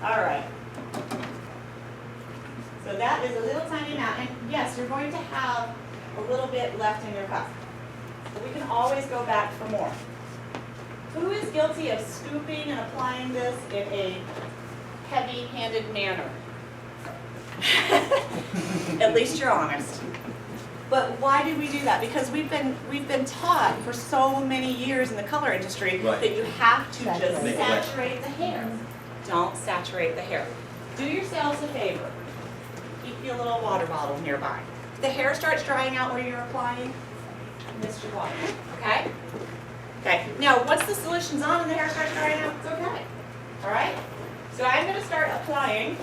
All right. So that is a little tiny amount. And yes, you're going to have a little bit left in your cup. So we can always go back for more. Who is guilty of scooping and applying this in a heavy-handed manner? At least you're honest. But why do we do that? Because we've been taught for so many years in the color industry that you have to just saturate the hair. Don't saturate the hair. Do yourselves a favor. Keep your little water bottle nearby. If the hair starts drying out where you're applying, mist your water. Okay? Okay. Now, once the solution's on and the hair starts drying out, it's okay. All right? So I'm going to start applying,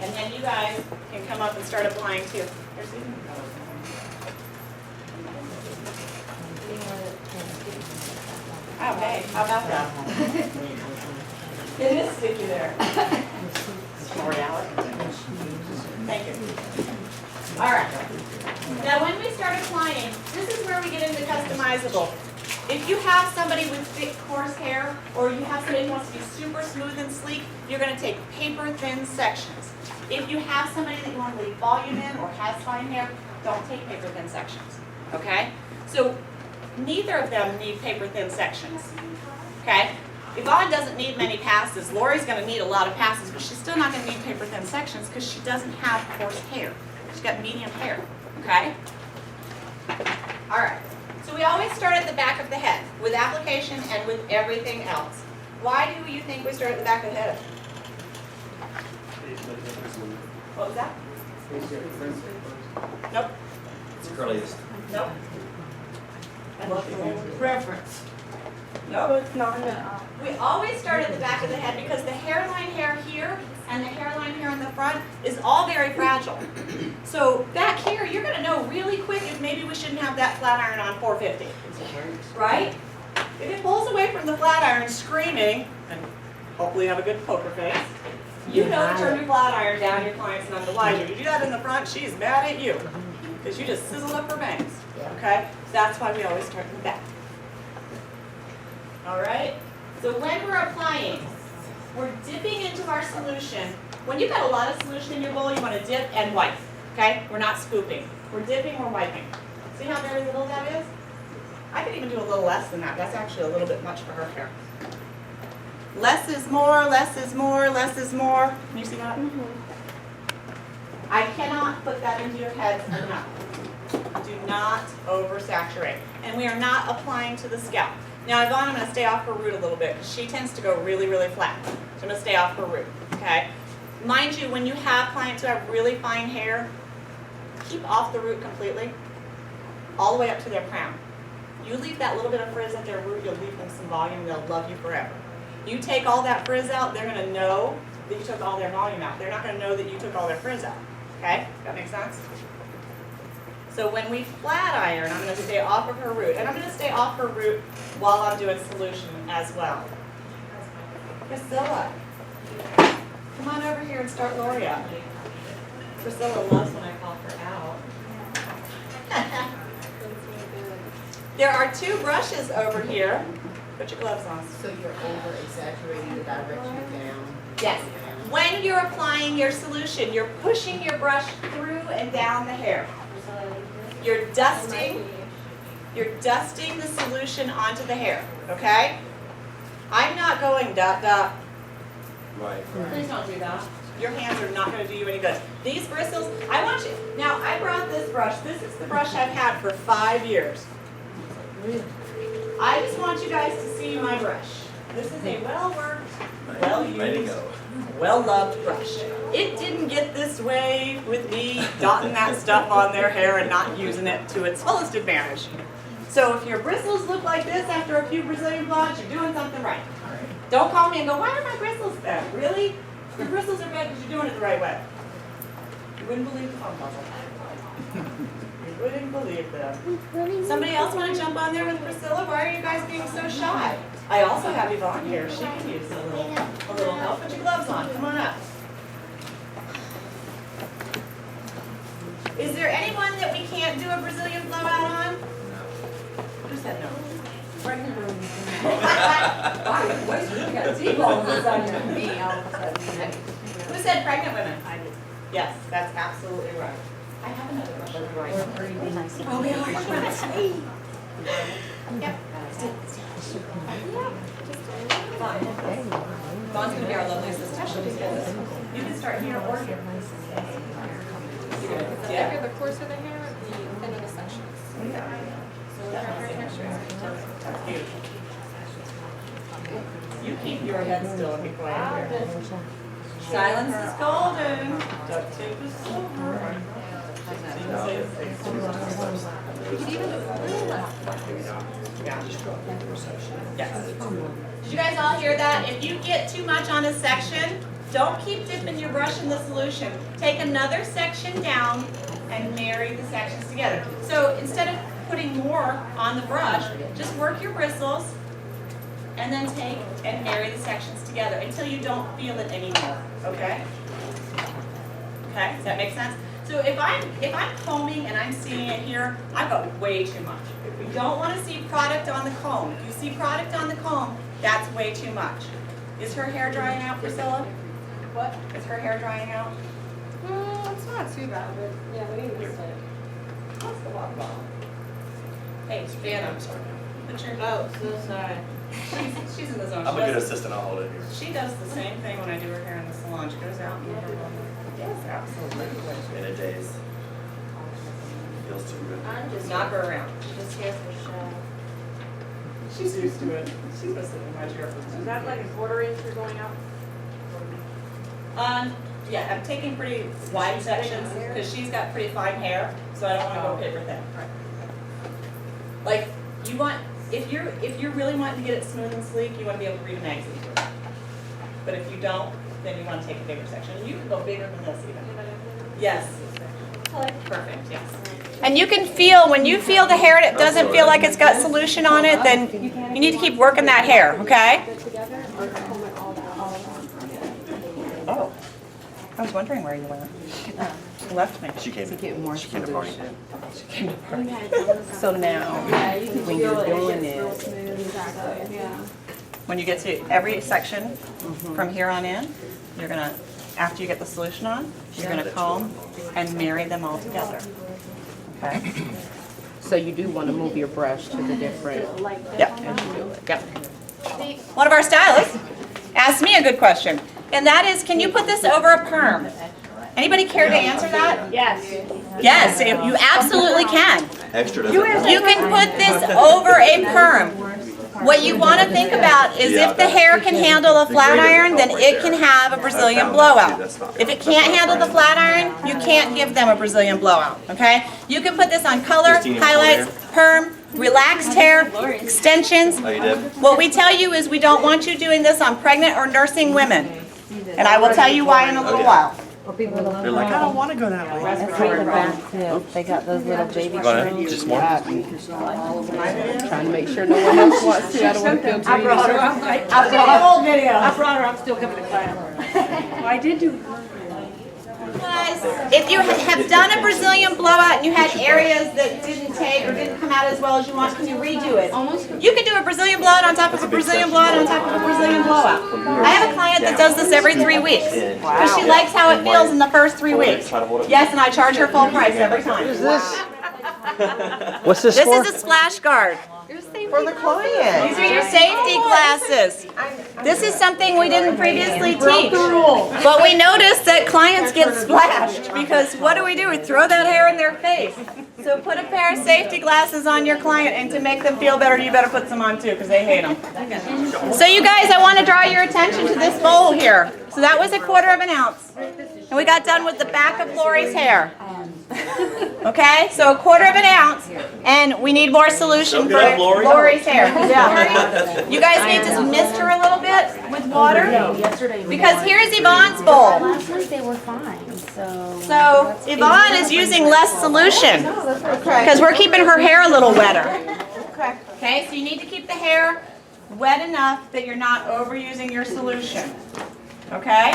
and then you guys can come up and start applying too. Oh, hey, how about that? It is sticky there. More Alex. Thank you. All right. Now, when we start applying, this is where we get into customizable. If you have somebody with thick, coarse hair, or you have somebody who wants to be super smooth and sleek, you're going to take paper-thin sections. If you have somebody that you want to leave volume in or has fine hair, don't take paper-thin sections. Okay? So neither of them need paper-thin sections. Okay? Yvonne doesn't need many passes. Lori's going to need a lot of passes, but she's still not going to need paper-thin sections because she doesn't have coarse hair. She's got medium hair. Okay? All right. So we always start at the back of the head with application and with everything else. Why do you think we start at the back of the head? What was that? Nope. It's curliest. Nope. Preference. No, it's not. We always start at the back of the head because the hairline hair here and the hairline hair in the front is all very fragile. So back here, you're going to know really quick if maybe we shouldn't have that flat iron on 450. Right? If it pulls away from the flat iron screaming, and hopefully you have a good poker face, you know to turn your flat iron down, your client's none the wiser. You do that in the front, she's mad at you because you just sizzled up her bangs. Okay? So that's why we always start in the back. All right? So when we're applying, we're dipping into our solution. When you've got a lot of solution in your bowl, you want to dip and wipe. Okay? We're not scooping. We're dipping, we're wiping. See how very little that is? I could even do a little less than that. That's actually a little bit much for her hair. Less is more, less is more, less is more. Can you see that? I cannot put that into your heads enough. Do not oversaturate. And we are not applying to the scalp. Now, Yvonne, I'm going to stay off her root a little bit because she tends to go really, really flat. So I'm going to stay off her root, okay? Mind you, when you have clients who have really fine hair, keep off the root completely, all the way up to their crown. You leave that little bit of frizz at their root, you'll leave them some volume, they'll love you forever. You take all that frizz out, they're going to know that you took all their volume out. They're not going to know that you took all their frizz out, okay? That makes sense? So when we flat iron, I'm going to stay off of her root. And I'm going to stay off her root while I'm doing solution as well. Priscilla, come on over here and start Lori up. Priscilla loves when I call her out. There are two brushes over here. Put your gloves on. So you're over exaggerating the direction down. Yes. When you're applying your solution, you're pushing your brush through and down the hair. You're dusting the solution onto the hair, okay? I'm not going dot dot. Right. Please don't do that. Your hands are not going to do you any good. These bristles, I want you, now I brought this brush. This is the brush I've had for 5 years. I just want you guys to see my brush. This is a well-worked, well-used, well-loved brush. It didn't get this way with me dotting that stuff on their hair and not using it to its fullest advantage. So if your bristles look like this after a few Brazilian blondes, you're doing something right. Don't call me and go, why are my bristles bad? Really? Your bristles are bad because you're doing it the right way. You wouldn't believe the phone puzzle. You wouldn't believe them. Somebody else want to jump on there with Priscilla? Why are you guys being so shy? I also have Yvonne here. She can use a little help. Put your gloves on. Come on up. Is there anyone that we can't do a Brazilian blowout on? Who said no? Why? Who said pregnant women? I did. Yes, that's absolutely right. I have another brush. Oh, we are. Yep. Vaughn's going to be our lovely assistant. You can start here or here. Either the course of the hair or the thin of the sections. You keep your head still and be quiet here. Silence is golden. Duct tape is silver. Yes. Did you guys all hear that? If you get too much on a section, don't keep dipping your brush in the solution. Take another section down and marry the sections together. So instead of putting more on the brush, just work your bristles and then take and marry the sections together until you don't feel it anymore. Okay? Okay, does that make sense? So if I'm combing and I'm seeing it here, I've got way too much. We don't want to see product on the comb. If you see product on the comb, that's way too much. Is her hair drying out, Priscilla? What? Is her hair drying out? It's not too bad, but yeah, we need to stay. What's the water bottle? Hey, Vanna. Put your, Oh, so sorry. she's in the zone. I'm She a good does- assistant, I'll hold it here. She does the same thing when I do her hair in the salon. She goes out and yes, absolutely. In a days. Feels too good. I'm just Knock her around. just here for show. She's used to it. She's gonna sit in my chair for Is that like a quarter inch you're going out? Yeah, I'm taking pretty wide sections because she's got pretty fine hair, so I don't want to go paper thin. Like you want, if you're really wanting to get it smooth and sleek, you want to be able to read a magazine through it. But if you don't, then you want to take a bigger section. You can go bigger than this even. Yes. Perfect. Yes. And you can feel, when you feel the hair and it doesn't feel like it's got solution on it, then you need to keep working that hair, okay? Oh, I was wondering where you went. You left me. She came To get more to party. So now, when you're doing it, When you get to every section from here on in, you're gonna, after you get the solution on, you're gonna comb and marry them all together. Okay? so you do want to move your brush to the different. Yep. Yep. One of our stylists asked me a good question, and that is, can you put this over a perm? Anybody care to answer that? Yes. Yes, you absolutely can. Extra doesn't. You can put this over a perm. What you want to think about is if the hair can handle a flat iron, then it can have a Brazilian blowout. If it can't handle the flat iron, you can't give them a Brazilian blowout, okay? You can put this on color, highlights, perm, relaxed hair, extensions. Oh, you did? What we tell you is we don't want you doing this on pregnant or nursing women. And I will tell you why in a little while. They're like, I don't want to go that way. They got those little baby You want it? Just more? trying to make sure no one else wants to. I don't want to feel too. I brought her. I brought her. I'm still coming to class. I did do. Guys, if you have done a Brazilian blowout and you had areas that didn't take or didn't come out as well as you want, can you redo it? You can do a Brazilian blowout on top of a Brazilian blowout on top of a Brazilian blowout. I have a client that does this every 3 weeks because she likes how it feels in the first 3 weeks. Yes, and I charge her full price every time. What's this This for? is a splash guard. For the client. These are your safety glasses. This is something we didn't previously teach. But we noticed that clients get splashed because what do? We throw that hair in their face. So put a pair of safety glasses on your client, and to make them feel better, you better put some on too because they hate them. So you guys, I want to draw your attention to this bowl here. So that was 1/4 ounce. And we got done with the back of Lori's hair. Okay, so 1/4 ounce, and we need more solution for Lori's hair. Yeah. You guys need to mist her a little bit with water, because here's Yvonne's bowl. Last week they were fine, so. So Yvonne is using less solution, because we're keeping her hair a little wetter. Okay, so you need to keep the hair wet enough that you're not overusing your solution. Okay?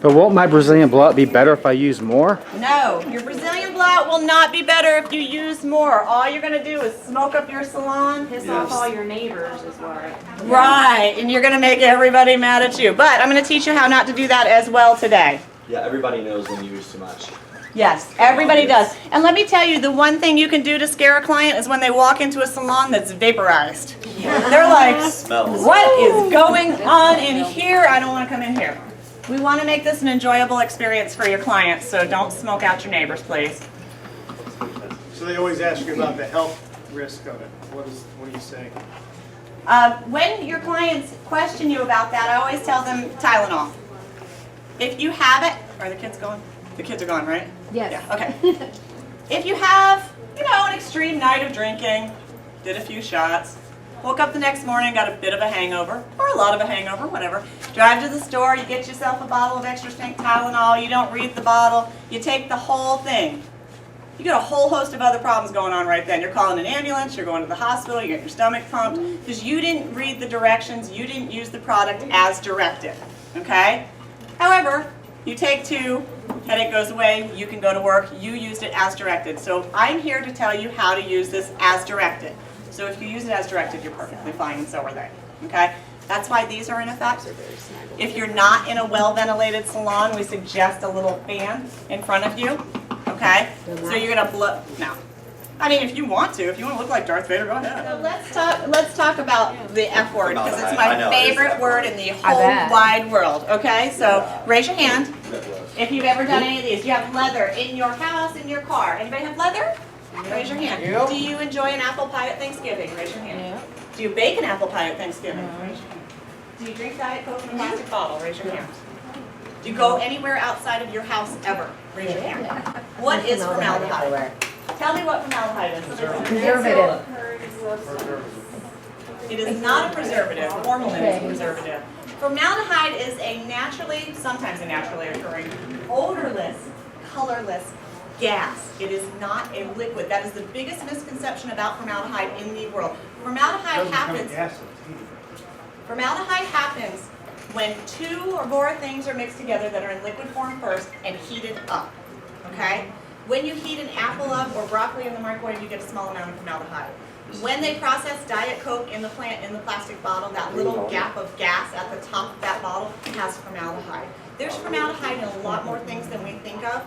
But won't my Brazilian blowout be better if I use more? No, your Brazilian blowout will not be better if you use more. All you're gonna do is smoke up your salon. Piss off all your neighbors is what. Right, and you're gonna make everybody mad at you. But I'm gonna teach you how not to do that as well today. Yeah, everybody knows when you use too much. Yes, everybody does. And let me tell you, the one thing you can do to scare a client is when they walk into a salon that's vaporized. They're like, Smells. what is going on in here? I don't want to come in here. We want to make this an enjoyable experience for your clients, so don't smoke out your neighbors, please. So they always ask you about the health risk of it. What do you say? When your clients question you about that, I always tell them Tylenol. If you have it, are the kids going? The kids are gone, right? Yes. Yeah, okay. If you have, an extreme night of drinking, did a few shots, woke up the next morning, got a bit of a hangover, or a lot of a hangover, whatever. Drive to the store, you get yourself a bottle of extra strength Tylenol, you don't read the bottle, you take the whole thing. You got a whole host of other problems going on right then. You're calling an ambulance, you're going to the hospital, you get your stomach pumped, because you didn't read the directions, you didn't use the product as directed, okay? However, you take 2, headache goes away, you can go to work, you used it as directed. So I'm here to tell you how to use this as directed. So if you use it as directed, you're perfectly fine, and so are they, okay? That's why these are in effect. If you're not in a well-ventilated salon, we suggest a little fan in front of you, okay? So you're gonna blow, no. I mean, if you want to look like Darth Vader, go ahead. So let's talk about the F word, because it's I my know. favorite word in the whole wide world, okay? So raise your hand if you've ever done any of these. You have leather in your house, in your car. Anybody have leather? Raise your hand. Yep. Do you enjoy an apple pie at Thanksgiving? Raise your hand. Do you bake an apple pie at Thanksgiving? Raise your hand. Do you drink Diet Coke in a plastic bottle? Raise your hand. Do you go anywhere outside of your house ever? Raise your hand. What is formaldehyde? Tell me what formaldehyde is. Preservative. It is not a preservative. Formalin is a preservative. Formaldehyde is sometimes a naturally occurring, odorless, colorless gas. It is not a liquid. That is the biggest misconception about formaldehyde in the world. Formaldehyde happens when 2 or more things are mixed together that are in liquid form first and heated up, okay? When you heat an apple up or broccoli in the microwave, you get a small amount of formaldehyde. When they process Diet Coke in the plastic bottle, that little gap of gas at the top of that bottle has formaldehyde. There's formaldehyde in a lot more things than we think of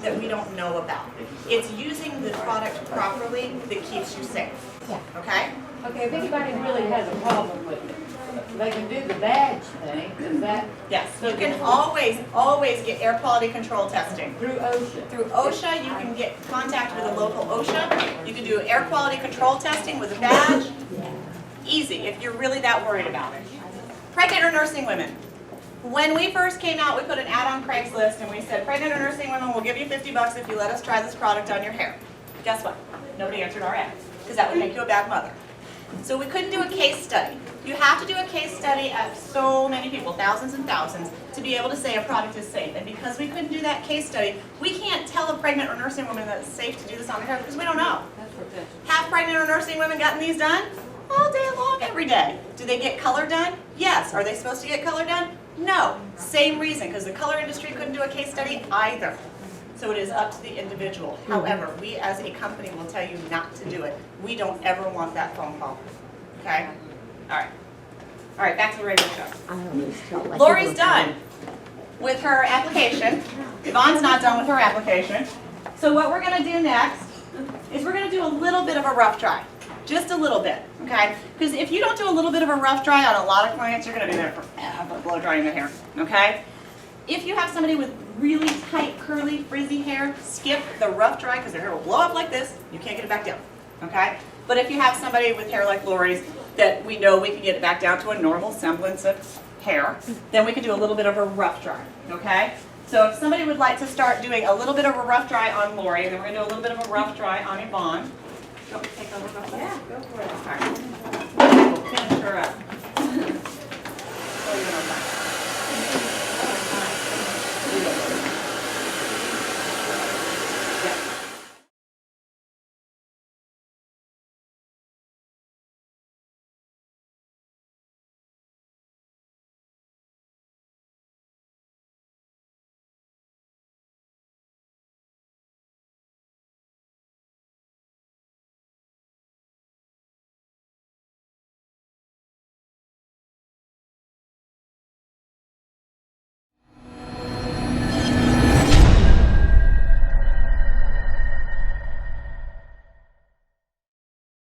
that we don't know about. It's using the product properly that keeps you safe, okay? Okay, if anybody really has a problem with it, they can do the badge thing, is that Yes, you can always get air quality control testing. through OSHA? Through OSHA, you can get contact with a local OSHA. You can do air quality control testing with a badge. Easy, if you're really that worried about it. Pregnant or nursing women. When we first came out, we put an ad on Craigslist and we said, pregnant or nursing women, we'll give you $50 if you let us try this product on your hair. Guess what? Nobody answered our ad, because that would make you a bad mother. So we couldn't do a case study. You have to do a case study of so many people, thousands and thousands, to be able to say a product is safe. And because we couldn't do that case study, we can't tell a pregnant or nursing woman that it's safe to do this on their hair because we don't know. Have pregnant or nursing women gotten these done? All day long, every day. Do they get color done? Yes. Are they supposed to get color done? No. Same reason, because the color industry couldn't do a case study either. So it is up to the individual. However, we as a company will tell you not to do it. We don't ever want that phone call. Okay? All right. All right, back to the radio show. Lori's done with her application. Yvonne's not done with her application. So what we're going to do next is we're going to do a little bit of a rough dry. Just a little bit, okay? Because if you don't do a little bit of a rough dry on a lot of clients, you're going to be there forever blow drying their hair, okay? If you have somebody with really tight, curly, frizzy hair, skip the rough dry because their hair will blow up like this. You can't get it back down, okay? But if you have somebody with hair like Lori's that we know we can get it back down to a normal semblance of hair, then we can do a little bit of a rough dry, okay? So if somebody would like to start doing a little bit of a rough dry on Lori, then we're going to do a little bit of a rough dry on Yvonne. Do you want me to take over? Yeah, go for it. All right.